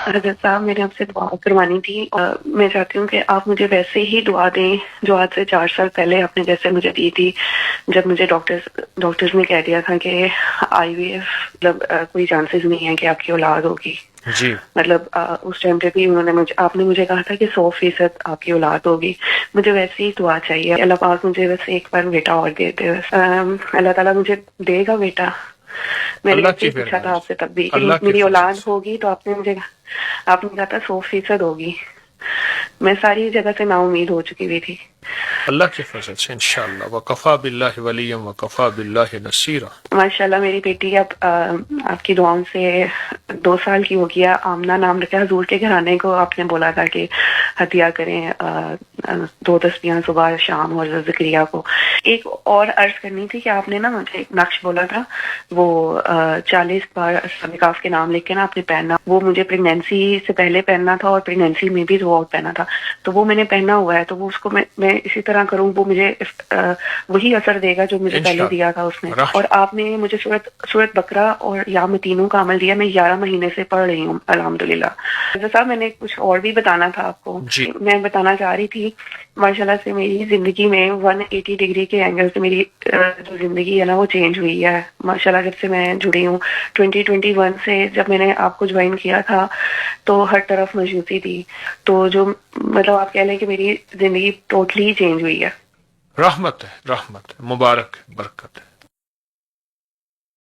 حضرت صاحب میں نے آپ سے دعا کروانی تھی، اور میں چاہتی ہوں کہ آپ مجھے ویسے ہی دعا دیں جو آج سے 4 سال پہلے آپ نے جیسے مجھے دی تھی، جب مجھے ڈاکٹرز نے کہہ دیا تھا کہ آئی وی ایف مطلب کوئی چانسز نہیں ہے کہ آپ کی اولاد ہوگی. جی مطلب اس ٹائم پہ بھی آپ نے مجھے کہا تھا کہ 100% آپ کی اولاد ہوگی. مجھے ویسے ہی دعا چاہیے، اللہ پاک مجھے بس ایک بار بیٹا اور دے دے. اللہ تعالیٰ مجھے دے گا بیٹا. میں نے اللہ ویسے کی ہی پوچھا تھا مہربانی آپ سے، سے تب بھی کہ اللہ کے میری فضل اولاد سے، ہوگی، تو آپ نے کہا تھا 100% ہوگی. میں ساری جگہ سے نا امید ہو چکی ہوئی تھی. اللہ کے فضل سے انشاءاللہ. وکفا باللہ ولیا وکفا باللہ نصیرا. ماشاء اللہ میری بیٹی اب آپ کی دعاؤں سے 2 سال کی ہو گیا. آمنہ نام رکھا. حضور کے گھرانے کو آپ نے بولا تھا کہ ہدیہ کریں 2 تسبیحاں صبح شام اور زکریہ کو. ایک اور عرض کرنی تھی کہ آپ نے نا مجھے ایک نقش بولا تھا، وہ 40 بار کاف کے نام لکھ کے نا آپ نے پہننا. وہ مجھے پریگنینسی سے پہلے پہننا تھا اور پریگنینسی میں بھی تھرو آؤٹ پہنا تھا. تو وہ میں نے پہنا ہوا ہے، تو وہ اس کو میں اسی طرح کروں، وہ مجھے وہی اثر دے گا جو مجھے پہلے دیا تھا اس نے. انشاءاللہ اور آپ نے مجھے سورت بقرہ اور یا متینوں کا عمل دیا. میں 11 مہینے سے پڑھ رہی ہوں الحمدللہ. حضرت صاحب میں نے کچھ اور بھی بتانا تھا آپ کو. جی میں بتانا چاہ رہی تھی ماشاءاللہ سے میری زندگی میں 180 ڈگری کے اینگل سے میری جو زندگی ہے نا وہ چینج ہوئی ہے ماشاءاللہ. جب سے میں جڑی ہوں 2021 سے، جب میں نے آپ کو جوائن کیا تھا تو ہر طرف مایوسی تھی. تو جو مطلب آپ کہہ لیں کہ میری زندگی ٹوٹلی چینج ہوئی ہے. رحمت ہے، رحمت ہے، مبارک ہے، برکت ہے.